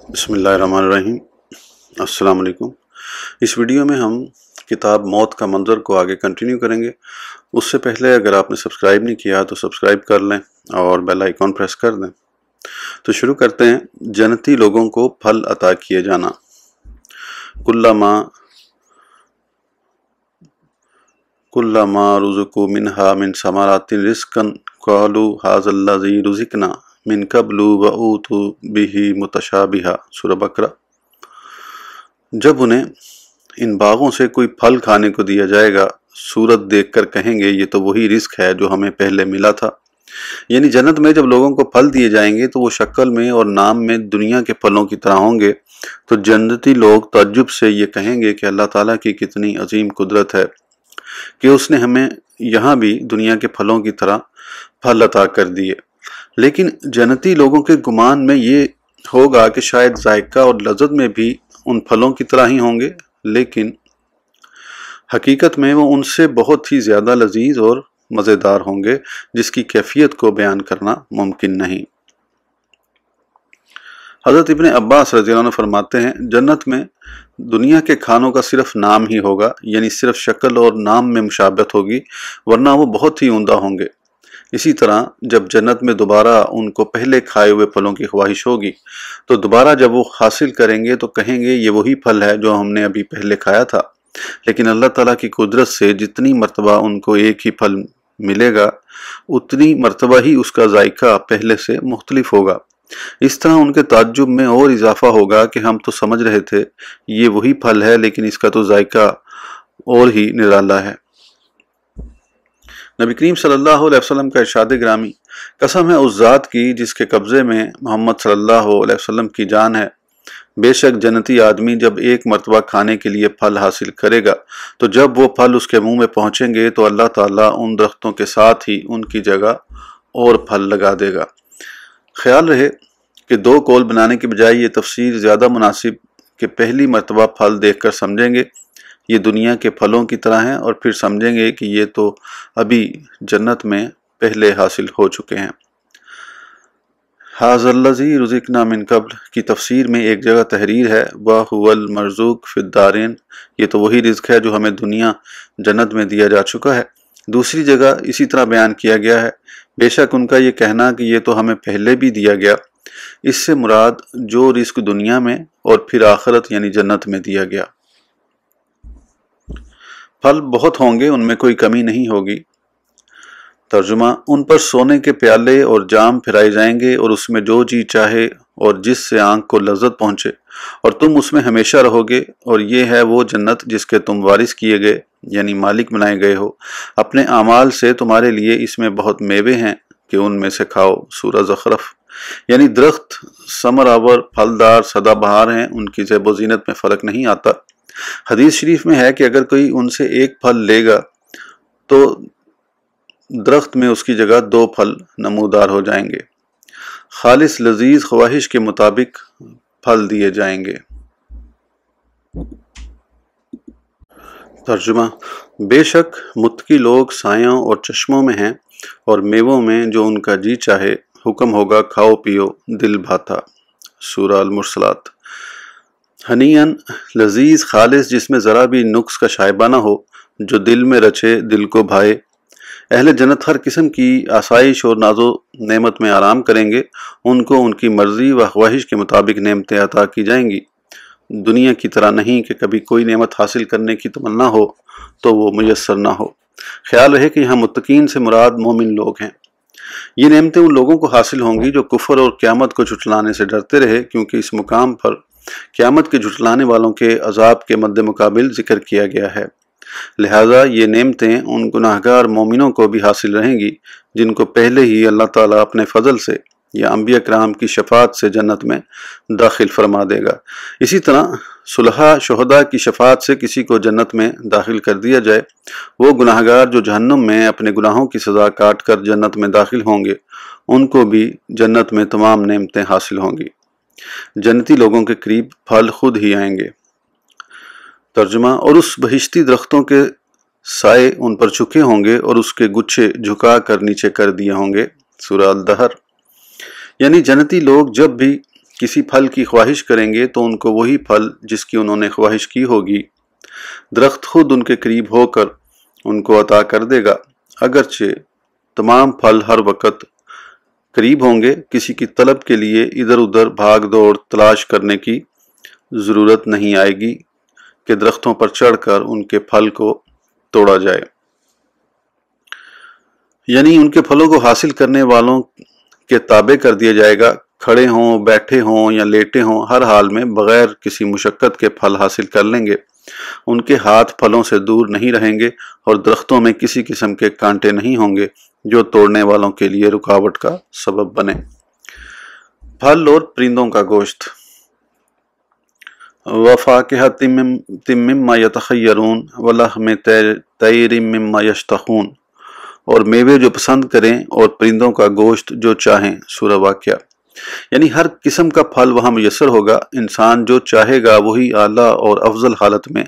बिस्मिल्लाहिर्रहमानिर्रहीम। अस्सलाम वालेकुम। इस वीडियो में हम किताब मौत का मंजर को आगे कंटिन्यू करेंगे। उससे पहले अगर आपने सब्सक्राइब नहीं किया तो सब्सक्राइब कर लें और बेल आइकॉन प्रेस कर दें। तो शुरू करते हैं। जन्नती लोगों को फल अता किए जाना। कुल्लमा रुज़िक़ू मिन्हा मिन समरातिन रिज़्क़न क़ालू हाज़ल्लज़ी रुज़िक़ना मिन क़ब्लु व ऊतू बिही मुतशाबिहा। सूरह बकरा। जब उन्हें इन बागों से कोई फल खाने को दिया जाएगा, सूरत देखकर कहेंगे ये तो वही रिस्क है जो हमें पहले मिला था। यानी जन्नत में जब लोगों को फल दिए जाएंगे तो वो शक्ल में और नाम में दुनिया के फलों की तरह होंगे। तो जन्नती लोग ताज्जुब से ये कहेंगे कि अल्लाह ताला की कितनी अजीम कुदरत है कि उसने हमें यहाँ भी दुनिया के फलों की तरह फल अता कर दिए। लेकिन जन्नती लोगों के गुमान में ये होगा कि शायद जायका और लज़्ज़त में भी उन फलों की तरह ही होंगे, लेकिन हकीकत में वो उनसे बहुत ही ज़्यादा लजीज और मज़ेदार होंगे, जिसकी कैफियत को बयान करना मुमकिन नहीं। हज़रत इब्न अब्बास रज़ियल्लाहु अन्हु फरमाते हैं, जन्नत में दुनिया के खानों का सिर्फ नाम ही होगा, यानी सिर्फ शक्ल और नाम में मुशाबहत होगी, वरना वो बहुत ही उम्दा होंगे। इसी तरह जब जन्नत में दोबारा उनको पहले खाए हुए फलों की ख्वाहिश होगी तो दोबारा जब वो हासिल करेंगे तो कहेंगे ये वही फल है जो हमने अभी पहले खाया था। लेकिन अल्लाह ताला की कुदरत से जितनी मर्तबा उनको एक ही फल मिलेगा उतनी मर्तबा ही उसका जायका पहले से मुख्तलिफ होगा। इस तरह उनके ताज्जुब में और इजाफा होगा कि हम तो समझ रहे थे ये वही फल है, लेकिन इसका तो जायका और ही निराला है। नबी करीम सल्लल्लाहु अलैहि वसल्लम का इरशाद ग्रामी, कसम है उस ज़ात की जिसके कब्ज़े में मोहम्मद सल्लल्लाहु अलैहि वसल्लम की जान है, बेशक जन्नती आदमी जब एक मरतबा खाने के लिए फल हासिल करेगा तो जब वो फल उसके मुंह में पहुँचेंगे तो अल्लाह ताला उन दरख्तों के साथ ही उनकी जगह और फल लगा देगा। ख्याल रहे कि दो कौल बनाने के बजाय ये तफसीर ज़्यादा मुनासिब कि पहली मरतबा फल देख कर समझेंगे ये दुनिया के फलों की तरह हैं और फिर समझेंगे कि ये तो अभी जन्नत में पहले हासिल हो चुके हैं। हाज़ल्लज़ी रुज़िक़ना मिन क़ब्ल की तफसीर में एक जगह तहरीर है, व हुवल मरज़ूक़ फ़िद्दारैन, ये तो वही रिज़्क़ है जो हमें दुनिया जन्नत में दिया जा चुका है। दूसरी जगह इसी तरह बयान किया गया है, बेशक उनका ये कहना कि ये तो हमें पहले भी दिया गया, इससे मुराद जो रिज़्क़ दुनिया में और फिर आखिरत यानी जन्नत में दिया गया। फल बहुत होंगे, उनमें कोई कमी नहीं होगी। तर्जुमा, उन पर सोने के प्याले और जाम फिराए जाएंगे और उसमें जो जी चाहे और जिससे आंख को लज्जत पहुंचे, और तुम उसमें हमेशा रहोगे। और ये है वो जन्नत जिसके तुम वारिस किए गए यानी मालिक बनाए गए हो। अपने आमाल से तुम्हारे लिए इसमें बहुत मेवे हैं कि उनमें से खाओ। सूरह ज़ुख़रुफ़। यानी दरख्त समरावर फलदार सदाबहार हैं, उनकी ज़ेब व ज़ीनत में फ़र्क नहीं आता। हदीस शरीफ में है कि अगर कोई उनसे एक फल लेगा तो दरख्त में उसकी जगह दो फल नमूदार हो जाएंगे। खालिस लजीज ख्वाहिश के मुताबिक फल दिए जाएंगे। तर्जुमा, बेशक मुत्तकी लोग सायों और चश्मों में हैं और मेवों में जो उनका जी चाहे, हुक्म होगा खाओ पियो दिल भाता। सूरह अल-मुरसलात। हनीअन लजीज खालिस जिसमें ज़रा भी नुक्स का शायबा ना हो, जो दिल में रचे दिल को भाए। अहले जन्नत हर किस्म की आसाइश और नाजो नेमत में आराम करेंगे। उनको उनकी मर्जी व ख्वाहिश के मुताबिक नेमतें अता की जाएंगी। दुनिया की तरह नहीं कि कभी कोई नेमत हासिल करने की तमन्ना हो तो वो मुयस्सर ना हो। ख्याल रहे कि यहाँ मुत्तकीन से मुराद मोमिन लोग हैं। ये नेमतें उन लोगों को हासिल होंगी जो कुफर और क़यामत को झुठलाने से डरते रहे, क्योंकि इस मुकाम पर क़यामत के झुठलाने वालों के अजाब के मद्दे मुकाबिल जिक्र किया गया है। लिहाजा ये नेमतें उन गुनाहगार मोमिनों को भी हासिल रहेंगी जिनको पहले ही अल्लाह ताला अपने फजल से या अंबिया कराम की शफात से जन्नत में दाखिल फरमा देगा। इसी तरह सुलहा शुहदा की शफात से किसी को जन्नत में दाखिल कर दिया जाए, वो गुनाहगार जो जहन्नुम में अपने गुनाहों की सज़ा काट कर जन्नत में दाखिल होंगे, उनको भी जन्नत में तमाम नेमतें हासिल होंगी। जन्नती लोगों के करीब फल खुद ही आएंगे। तर्जुमा, और उस बहिश्ती दरख्तों के साए उन पर झुके होंगे और उसके गुच्छे झुका कर नीचे कर दिए होंगे। सूरह अल-दहर। यानी जन्नती लोग जब भी کسی پھل کی خواہش کریں گے تو ان کو وہی پھل جس کی انہوں نے خواہش کی ہوگی، درخت خود ان کے قریب ہو کر ان کو عطا کر دے گا، اگرچہ تمام پھل ہر وقت قریب ہوں گے۔ کسی کی طلب کے لیے ادھر ادھر بھاگ دوڑ تلاش کرنے کی ضرورت نہیں آئے گی کہ درختوں پر چڑھ کر ان کے پھل کو توڑا جائے، یعنی ان کے پھلوں کو حاصل کرنے والوں کے تابع کر دیا جائے گا۔ کھڑے ہوں، بیٹھے ہوں یا لیٹے ہوں، ہر حال میں بغیر کسی مشقت کے پھل حاصل کر لیں گے۔ ان کے ہاتھ پھلوں سے دور نہیں رہیں گے اور درختوں میں کسی قسم کے کانٹے نہیں ہوں گے جو توڑنے والوں کے لیے رکاوٹ کا سبب بنے۔ پھل اور پرندوں کا گوشت۔ وَفَاكِهَةٍ مِّمَّا يَتَخَيَّرُونَ وَلَحْمِ طَيْرٍ مِّمَّا يَشْتَهُونَ، اور میوے جو پسند کریں اور پرندوں کا گوشت جو چاہیں۔ سورہ واقعہ۔ یعنی ہر قسم کا پھل وہاں میسر ہوگا، انسان جو چاہے گا وہی اعلیٰ اور افضل حالت میں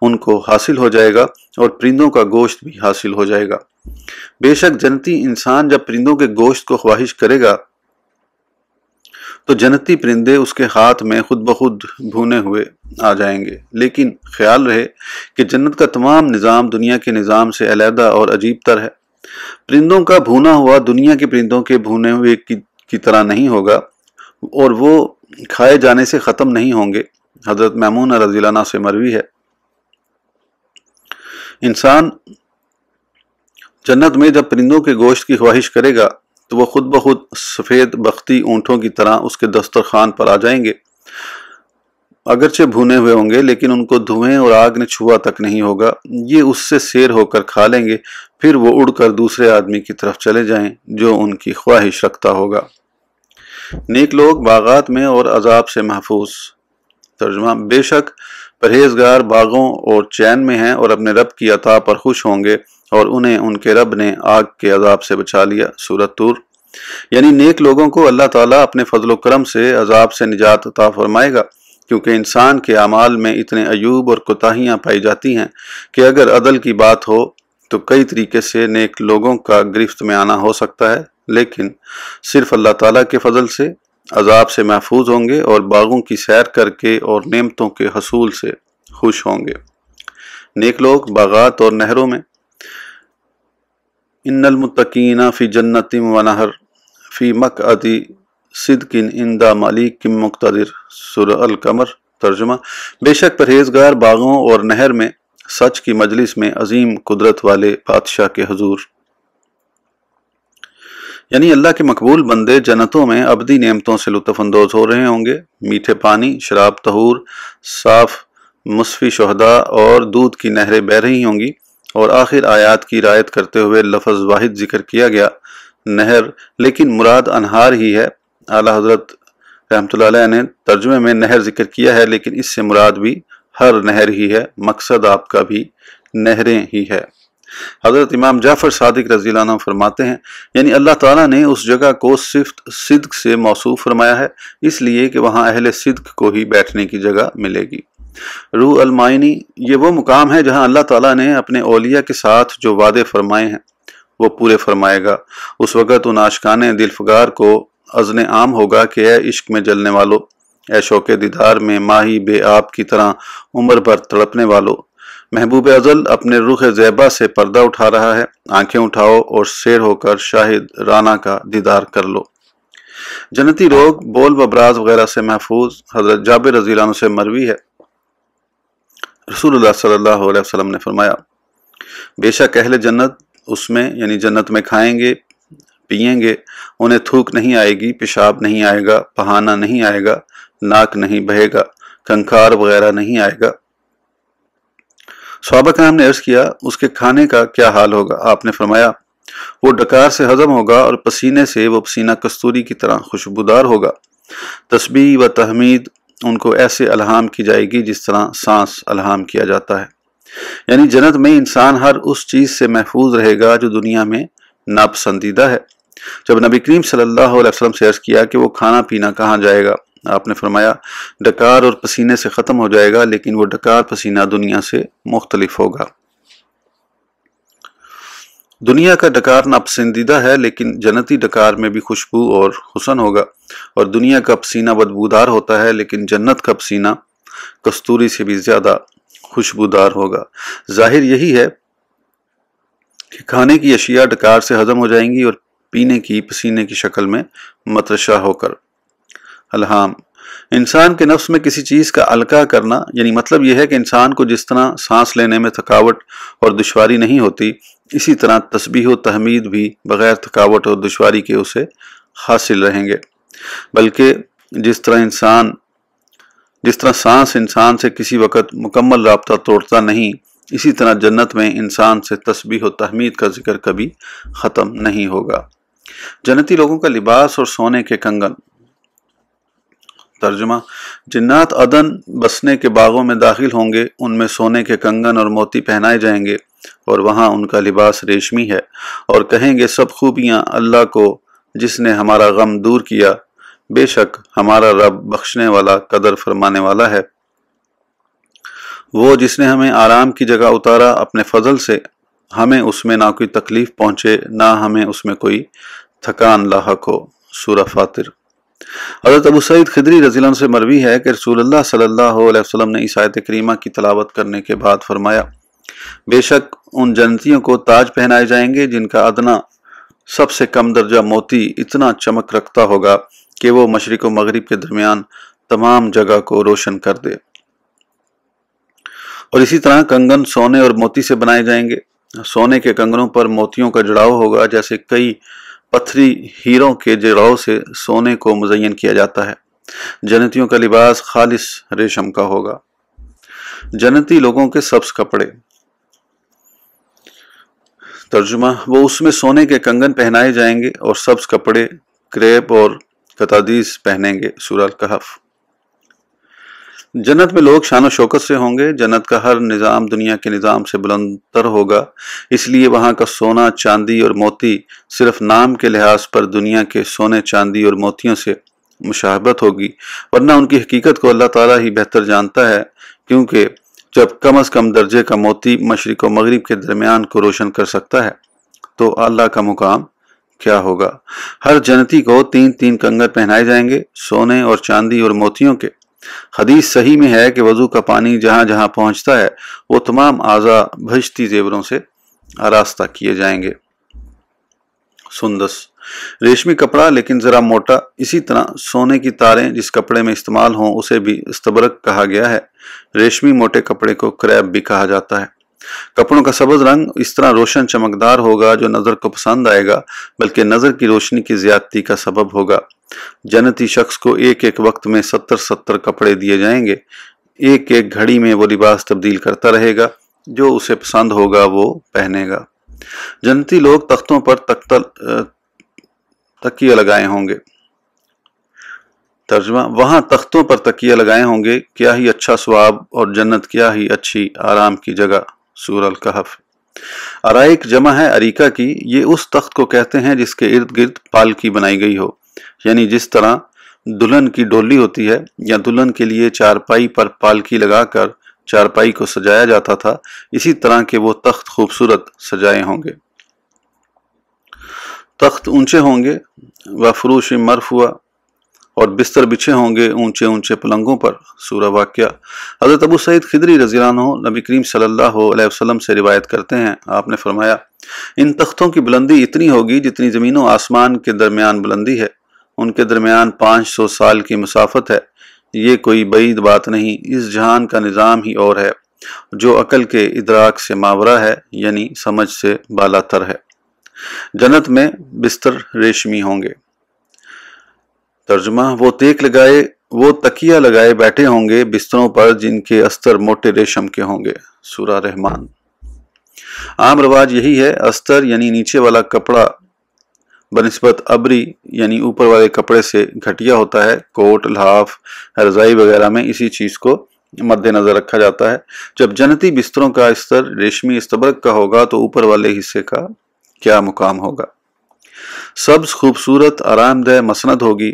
ان کو حاصل ہو جائے گا، اور پرندوں کا گوشت بھی حاصل ہو جائے گا۔ بے شک جنتی انسان جب پرندوں کے گوشت کو خواہش کرے گا تو جنتی پرندے اس کے ہاتھ میں خود بخود بھونے ہوئے آ جائیں گے، لیکن خیال رہے کہ جنت کا تمام نظام دنیا کے نظام سے علیحدہ اور عجیب تر ہے۔ پرندوں کا بھونا ہوا دنیا کے پرندوں کے بھونے ہوئے کی طرح نہیں ہوگا، اور وہ کھائے جانے سے ختم نہیں ہوں گے۔ حضرت میمونہ رضی اللہ عنہ سے مروی ہے، انسان جنت میں جب پرندوں کے گوشت کی خواہش کرے گا تو وہ خود بخود سفید بختی اونٹوں کی طرح اس کے دسترخوان پر آ جائیں گے، اگرچہ بھونے ہوئے ہوں گے لیکن ان کو دھوئیں اور آگ نے چھوا تک نہیں ہوگا۔ یہ اس سے سیر ہو کر کھا لیں گے، پھر وہ اڑ کر دوسرے آدمی کی طرف چلے جائیں جو ان کی خواہش رکھتا ہوگا۔ نیک لوگ باغات میں اور عذاب سے محفوظ۔ ترجمہ: بے شک پرہیزگار باغوں اور چین میں ہیں اور اپنے رب کی عطا پر خوش ہوں گے، اور انہیں ان کے رب نے آگ کے عذاب سے بچا لیا۔ سورۃ طور۔ یعنی نیک لوگوں کو اللہ تعالیٰ اپنے فضل و کرم سے عذاب سے نجات عطا فرمائے گا، کیونکہ انسان کے اعمال میں اتنے عیوب اور کوتاہیاں پائی جاتی ہیں کہ اگر عدل کی بات ہو تو کئی طریقے سے نیک لوگوں کا گرفت میں آنا ہو سکتا ہے، لیکن صرف اللہ تعالیٰ کے فضل سے عذاب سے محفوظ ہوں گے اور باغوں کی سیر کر کے اور نعمتوں کے حصول سے خوش ہوں گے۔ نیک لوگ باغات اور نہروں میں۔ ان المتقین فی جنت و نہر فی مقعد صدق عند ملیک مقتدر۔ سورہ القمر۔ ترجمہ: بے شک پرہیزگار باغوں اور نہر میں، سچ کی مجلس میں، عظیم قدرت والے بادشاہ کے حضور۔ یعنی اللہ کے مقبول بندے جنتوں میں ابدی نعمتوں سے لطف اندوز ہو رہے ہوں گے۔ میٹھے پانی، شراب طہور، صاف مصفی شہداء اور دودھ کی نہریں بہہ رہی ہوں گی۔ اور آخر آیات کی رعایت کرتے ہوئے لفظ واحد ذکر کیا گیا، نہر، لیکن مراد انہار ہی ہے۔ اعلیٰ حضرت رحمۃ اللہ علیہ نے ترجمے میں نہر ذکر کیا ہے، لیکن اس سے مراد بھی ہر نہر ہی ہے، مقصد آپ کا بھی نہریں ہی ہے۔ حضرت امام جعفر صادق رضی اللہ عنہ فرماتے ہیں، یعنی اللہ تعالیٰ نے اس جگہ کو صفت صدق سے موصوف فرمایا ہے، اس لیے کہ وہاں اہل صدق کو ہی بیٹھنے کی جگہ ملے گی۔ روح المعانی، یہ وہ مقام ہے جہاں اللہ تعالیٰ نے اپنے اولیاء کے ساتھ جو وعدے فرمائے ہیں وہ پورے فرمائے گا۔ اس وقت ان عاشقان دلفگار کو اذن عام ہوگا کہ اے عشق میں جلنے والو، اے شوق دیدار میں ماہی بے آب کی طرح عمر بھر تڑپنے والو، محبوب ازل اپنے رخ زیبا سے پردہ اٹھا رہا ہے، آنکھیں اٹھاؤ اور سیر ہو کر شاہد رانا کا دیدار کر لو۔ جنتی لوگ بول و براز وغیرہ سے محفوظ۔ حضرت جابر رضی اللہ عنہ سے مروی ہے، رسول اللہ صلی اللہ علیہ وسلم نے فرمایا، بے شک اہل جنت اس میں یعنی جنت میں کھائیں گے، پئیں گے، انہیں تھوک نہیں آئے گی، پیشاب نہیں آئے گا، پہانہ نہیں آئے گا، ناک نہیں بہے گا، کنکار وغیرہ نہیں آئے گا۔ صحابہ کرام نے عرض کیا، اس کے کھانے کا کیا حال ہوگا؟ آپ نے فرمایا، وہ ڈکار سے ہضم ہوگا اور پسینے سے وہ پسینہ کستوری کی طرح خوشبودار ہوگا۔ تسبیح و تحمید ان کو ایسے الہام کی جائے گی جس طرح سانس الہام کیا جاتا ہے۔ یعنی جنت میں انسان ہر اس چیز سے محفوظ رہے گا جو دنیا میں ناپسندیدہ ہے۔ جب نبی کریم صلی اللہ علیہ وسلم سے عرض کیا کہ وہ کھانا پینا کہاں جائے گا، آپ نے فرمایا، ڈکار اور پسینے سے ختم ہو جائے گا، لیکن وہ ڈکار پسینہ دنیا سے مختلف ہوگا۔ دنیا کا ڈکار ناپسندیدہ ہے، لیکن جنتی ڈکار میں بھی خوشبو اور حسن ہوگا، اور دنیا کا پسینہ بدبودار ہوتا ہے، لیکن جنت کا پسینہ کستوری سے بھی زیادہ خوشبودار ہوگا۔ ظاہر یہی ہے کہ کھانے کی اشیاء ڈکار سے ہضم ہو جائیں گی اور پینے کی پسینے کی شکل میں مترشح ہو کر۔ الہام: انسان کے نفس میں کسی چیز کا القاء کرنا، یعنی مطلب یہ ہے کہ انسان کو جس طرح سانس لینے میں تھکاوٹ اور دشواری نہیں ہوتی، اسی طرح تسبیح و تحمید بھی بغیر تھکاوٹ اور دشواری کے اسے حاصل رہیں گے، بلکہ جس طرح سانس انسان سے کسی وقت مکمل رابطہ توڑتا نہیں، اسی طرح جنت میں انسان سے تسبیح و تحمید کا ذکر کبھی ختم نہیں ہوگا۔ جنتی لوگوں کا لباس اور سونے کے کنگن۔ ترجمہ: جنات عدن بسنے کے باغوں میں داخل ہوں گے، ان میں سونے کے کنگن اور موتی پہنائے جائیں گے، اور وہاں ان کا لباس ریشمی ہے، اور کہیں گے سب خوبیاں اللہ کو جس نے ہمارا غم دور کیا، بے شک ہمارا رب بخشنے والا قدر فرمانے والا ہے، وہ جس نے ہمیں آرام کی جگہ اتارا اپنے فضل سے، ہمیں اس میں نہ کوئی تکلیف پہنچے نہ ہمیں اس میں کوئی تھکان لاحق ہو۔ سورہ فاطر۔ حضرت ابو سعید خدری رضی اللہ عنہ سے مروی ہے کہ رسول اللہ صلی اللہ علیہ وسلم نے اس آیت کریمہ کی تلاوت کرنے کے بعد فرمایا: بے شک ان جنتیوں کو تاج پہنائے جائیں گے جن کا ادنا سب سے کم درجہ موتی اتنا چمک رکھتا ہوگا کہ وہ مشرق و مغرب کے درمیان تمام جگہ کو روشن کر دے، اور اسی طرح کنگن سونے اور موتی سے بنائے جائیں گے۔ سونے کے کنگنوں پر موتیوں کا جڑاؤ ہوگا، جیسے کئی پتھری ہیروں کے جڑاؤ سے سونے کو مزین کیا جاتا ہے۔ جنتیوں کا لباس خالص ریشم کا ہوگا۔ جنتی لوگوں کے سبز کپڑے۔ ترجمہ: وہ اس میں سونے کے کنگن پہنائے جائیں گے اور سبز کپڑے، کریپ اور قطادیس پہنیں گے۔ سورہ الکہف۔ جنت میں لوگ شان و شوکت سے ہوں گے۔ جنت کا ہر نظام دنیا کے نظام سے بلند تر ہوگا، اس لیے وہاں کا سونا، چاندی اور موتی صرف نام کے لحاظ پر دنیا کے سونے، چاندی اور موتیوں سے مشابہت ہوگی، ورنہ ان کی حقیقت کو اللہ تعالیٰ ہی بہتر جانتا ہے، کیونکہ جب کم از کم درجے کا موتی مشرق و مغرب کے درمیان کو روشن کر سکتا ہے تو اللہ کا مقام کیا ہوگا۔ ہر جنتی کو 3 کنگن پہنائے جائیں گے، سونے اور چاندی اور موتیوں کے۔ حدیث صحیح میں ہے کہ وضو کا پانی جہاں جہاں پہنچتا ہے وہ تمام اعضاء بہشتی زیوروں سے آراستہ کیے جائیں گے۔ سندس، ریشمی کپڑا لیکن ذرا موٹا، اسی طرح سونے کی تاریں جس کپڑے میں استعمال ہوں اسے بھی استبرق کہا گیا ہے۔ ریشمی موٹے کپڑے کو کریب بھی کہا جاتا ہے۔ کپڑوں کا سبز رنگ اس طرح روشن چمکدار ہوگا جو نظر کو پسند آئے گا، بلکہ نظر کی روشنی کی زیادتی کا سبب ہوگا۔ جنتی شخص کو ایک وقت میں 70 کپڑے دیے جائیں گے، ایک گھڑی میں وہ لباس تبدیل کرتا رہے گا، جو اسے پسند ہوگا وہ پہنے گا۔ جنتی لوگ تختوں پر تکیے لگائے ہوں گے۔ ترجمہ: وہاں تختوں پر تکیے لگائے ہوں گے، کیا ہی اچھا ثواب، اور جنت کیا ہی اچھی آرام کی جگہ۔ سورہ الکہف۔ ارائک جمع ہے اریکہ کی، یہ اس تخت کو کہتے ہیں جس کے ارد گرد پالکی بنائی گئی ہو، یعنی جس طرح دلہن کی ڈولی ہوتی ہے یا دلہن کے لیے چارپائی پر پالکی لگا کر چارپائی کو سجایا جاتا تھا، اسی طرح کے وہ تخت خوبصورت سجائے ہوں گے۔ تخت اونچے ہوں گے، وفروش مرفوع، اور بستر بچھے ہوں گے اونچے اونچے پلنگوں پر۔ سورہ واقعہ۔ حضرت ابو سعید خدری رضی اللہ عنہ نبی کریم صلی اللہ علیہ وسلم سے روایت کرتے ہیں، آپ نے فرمایا: ان تختوں کی بلندی اتنی ہوگی جتنی زمین و آسمان کے درمیان بلندی ہے، ان کے درمیان 500 سال کی مسافت ہے۔ یہ کوئی بعید بات نہیں، اس جہان کا نظام ہی اور ہے جو عقل کے ادراک سے ماورا ہے، یعنی سمجھ سے بالا تر ہے۔ جنت میں بستر ریشمی ہوں گے۔ ترجمہ: وہ تکیہ لگائے بیٹھے ہوں گے بستروں پر جن کے استر موٹے ریشم کے ہوں گے۔ سورہ رحمان۔ عام رواج یہی ہے، استر یعنی نیچے والا کپڑا بنسبت ابری یعنی اوپر والے کپڑے سے گھٹیا ہوتا ہے۔ کوٹ، لحاف، رضائی وغیرہ میں اسی چیز کو مد نظر رکھا جاتا ہے۔ جب جنتی بستروں کا استر ریشمی استبرق کا ہوگا تو اوپر والے حصے کا کیا مقام ہوگا۔ سبز، خوبصورت، آرام دہ مسند ہوگی۔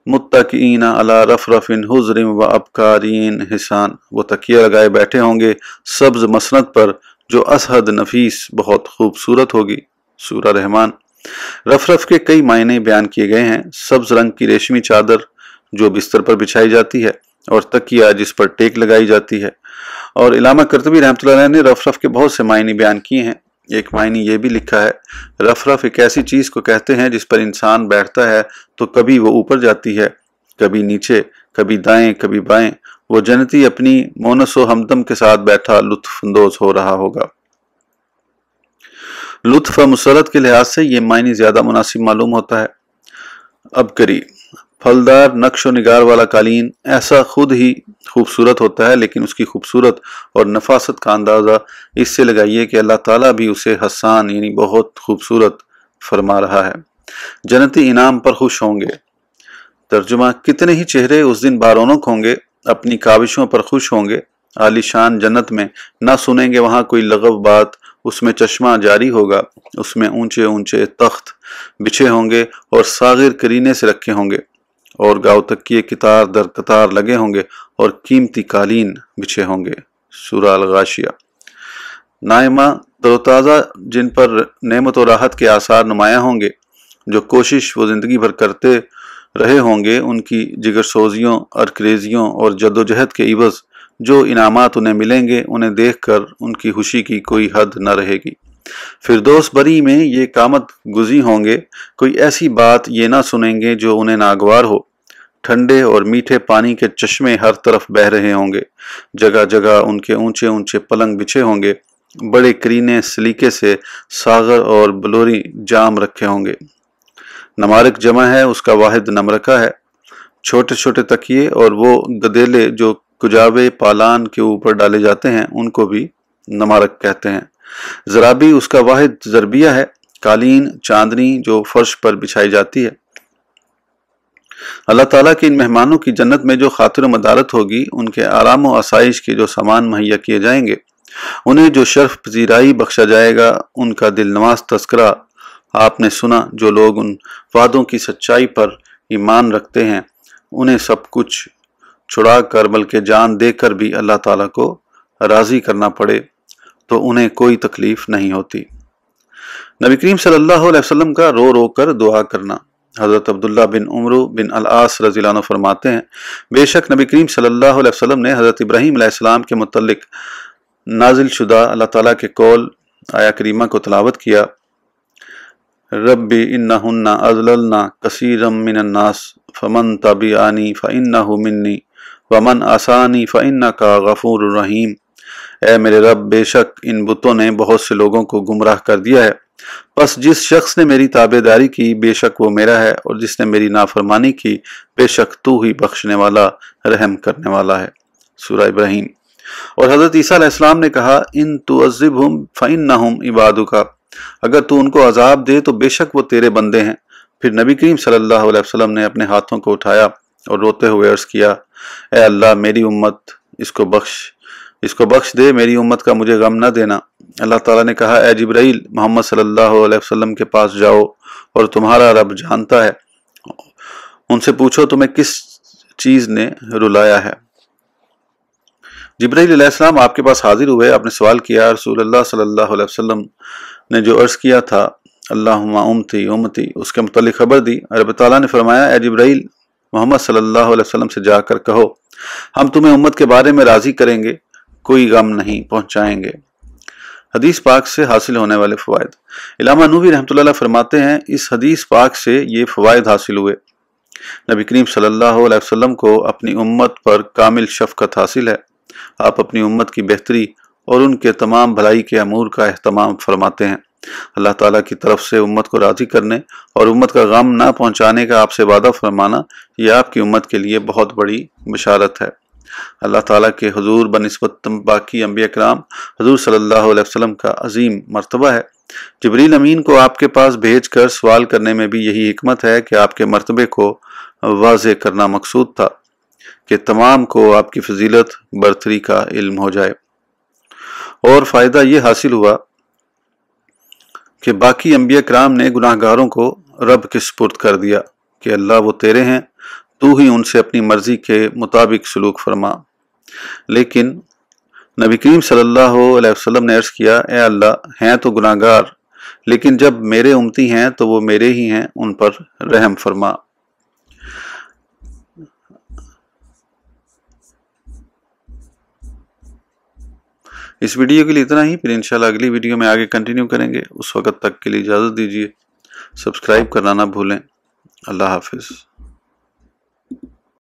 متکئین علی رفرف خضر و ابکارین حسان، وہ تکیہ لگائے بیٹھے ہوں گے سبز مسند پر जो असहद नफीस बहुत खूबसूरत होगी। सूरह रहमान। रफ के कई मायने बयान किए गए हैं। सब्ज रंग की रेशमी चादर जो बिस्तर पर बिछाई जाती है और तकिया जिस पर टेक लगाई जाती है। और इलामा कर्तबी रहमतुल्लाह अलैह ने रफ के बहुत से मायने बयान किए हैं। एक मायने ये भी लिखा है, रफ एक ऐसी चीज को कहते हैं जिस पर इंसान बैठता है तो कभी वो ऊपर जाती है, कभी नीचे, कभी दाएं, कभी बाएं। वो जन्नती अपनी मोनसो हमदम के साथ बैठा लुत्फ अंदोज हो रहा होगा। लुत्फ व मुसरत के लिहाज से ये मायने ज्यादा मुनासिब मालूम होता है। अब करी फलदार नक्शो निगार वाला कालीन ऐसा खुद ही खूबसूरत होता है, लेकिन उसकी खूबसूरत और नफासत का अंदाजा इससे लगाइए कि अल्लाह ताला भी उसे हसान यानी बहुत खूबसूरत फरमा रहा है। जन्नती इनाम पर खुश होंगे। तर्जुमा, कितने ही चेहरे उस दिन बारौनक होंगे, अपनी काविशों पर खुश होंगे। आलीशान जन्नत में ना सुनेंगे वहां कोई लगव बात, उसमें चश्मा जारी होगा, उसमें ऊंचे ऊंचे तख्त बिछे होंगे और सागिर करीने से रखे होंगे और गाँव तक की कतार दर कतार लगे होंगे और कीमती कालीन बिछे होंगे। सूरह अल-गाशिया। नाइमा तरोताज़ा जिन पर नेमत और राहत के आसार नुमाया होंगे, जो कोशिश वो जिंदगी भर करते रहे होंगे, उनकी जिगरसोजियों, अरक्रेजियों और जद्दोजहद के इवज़ जो इनामात उन्हें मिलेंगे, उन्हें देखकर उनकी खुशी की कोई हद न रहेगी। फिरदौस बरी में ये कामत गुजी होंगे, कोई ऐसी बात ये ना सुनेंगे जो उन्हें नागवार हो। ठंडे और मीठे पानी के चश्मे हर तरफ बह रहे होंगे, जगह जगह उनके ऊंचे ऊंचे पलंग बिछे होंगे, बड़े करीने सलीके से सागर और बलोरी जाम रखे होंगे। नमारक जमा है, उसका वाहिद नमरका है। छोटे छोटे तकिए और वो गदेले जो कुजावे पालान के ऊपर डाले जाते हैं, उनको भी नमारक कहते हैं। जराबी उसका वाहिद जरबिया है। कालीन चांदनी जो फर्श पर बिछाई जाती है। अल्लाह ताला के इन मेहमानों की जन्नत में जो खातिर मदारत होगी, उनके आराम व आसाइश के जो सामान मुहैया किए जाएंगे, उन्हें जो शर्फ पजीराई बख्शा जाएगा, उनका दिल नवाज तस्करा आपने सुना। जो लोग उन वादों की सच्चाई पर ईमान रखते हैं, उन्हें सब कुछ छुड़ा कर बल्कि जान देकर भी अल्लाह ताला को राजी करना पड़े तो उन्हें कोई तकलीफ नहीं होती। नबी करीम सल्लल्लाहु अलैहि वसल्लम का रो रो कर दुआ करना। हज़रत अब्दुल्ला बिन उमर बिन अल-आस रज़ियल्लाहु अन्हु फरमाते हैं, बेशक नबी करीम सल्लल्लाहु अलैहि वसल्लम ने हज़रत इब्राहीम अलैहिस्सलाम के मुतल्लिक नाजिल शुदा अल्लाह ताला के कौल आया करीमा को तलावत किया। रब्बी इन्नहुन्ना अज़ललना कसीरम मिनन नास फमन तबिआनी फ़इन्नहु मिन्नी वमन आसानी फ़इन्नका गफ़ूरुर रहीम। ऐ मेरे रब, बेशक इन बुतों ने बहुत से लोगों को गुमराह कर दिया है, बस जिस शख्स ने मेरी ताबेदारी की बेशक वो मेरा है, और जिसने मेरी नाफरमानी की बेशक तू ही बख्शने वाला रहम करने वाला है। सूरह इब्राहीम। और हज़रत ईसा अलैहिस्सलाम ने कहा, इन तुअज़्ज़िबहुम फ़इन्नहुम इबादुका, अगर तू उनको अजाब दे तो बेशक वो तेरे बंदे हैं। फिर नबी करीम सल्लल्लाहु अलैहि वसल्लम ने अपने हाथों को उठाया और रोते हुए अर्ज़ किया, ए अल्लाह, मेरी उम्मत इसको बख्श दे, मेरी उम्मत का मुझे गम न देना। अल्लाह ताला ने कहा, ए जिब्राइल, मोहम्मद सल्लल्लाहु अलैहि वसल्लम के पास जाओ और तुम्हारा रब जानता है, उनसे पूछो तुम्हें किस चीज ने रुलाया है। जिब्राइल अलैहिस्सलाम आपके पास हाजिर हुए। आपने सवाल किया, रसूलुल्लाह सल्लल्लाहु अलैहि वसल्लम ने जो अर्ज किया था, अल्लाहुम्मा उम्मती उम्मती, उसके मुतालिक खबर दी। रब ताला ने फरमाया, ए जिब्राइल, मोहम्मद सल्लल्लाहु अलैहि वसल्लम से जाकर कहो, हम तुम्हें उम्मत के बारे में राजी करेंगे, कोई गम नहीं पहुंचाएंगे। हदीस पाक से हासिल होने वाले फ़वाइद। इलामा नूवी रहमतुल्लाह फरमाते हैं, इस हदीस पाक से ये फ़वाइद हासिल हुए। नबी करीम सल्लल्लाहु अलैहि वसल्लम को अपनी उम्मत पर कामिल शफ़क़त हासिल है। आप अपनी उम्मत की बेहतरी और उनके तमाम भलाई के अमूर का एहतमाम फरमाते हैं। अल्लाह ताला की तरफ से उम्मत को राज़ी करने और उम्मत का गम ना पहुँचाने का आपसे वादा फरमाना, यह आपकी उम्मत के लिए बहुत बड़ी बशारत है। अल्लाह ताला के हुजूर बनिस्बत बाकी अंबिया किराम हुजूर सल्लल्लाहु अलैहि वसल्लम का अजीम मर्तबा है। जिब्रील अमीन को आपके पास भेज कर सवाल करने में भी यही हिकमत है कि आपके मर्तबे को वाज़े करना मकसूद था कि तमाम को आपकी फजीलत बरतरी का इल्म हो जाए। और फ़ायदा ये हासिल हुआ कि बाकी अंबिया किराम ने गुनाहगारों को रब के सुपुर्द कर दिया कि अल्लाह वो तेरे हैं, तू ही उनसे अपनी मर्जी के मुताबिक सलूक फरमा। लेकिन نبی کریم صلی اللہ علیہ وسلم نے عرض کیا اے اللہ ہیں تو گناہگار لیکن جب میرے امتی ہیں تو وہ میرے ہی ہیں، ان پر رحم فرما۔ اس ویڈیو کے لیے اتنا ہی، پھر انشاءاللہ اگلی ویڈیو میں آگے کنٹینیو کریں گے۔ اس وقت تک کے لیے اجازت دیجیے، سبسکرائب کرنا نہ بھولیں۔ اللہ حافظ۔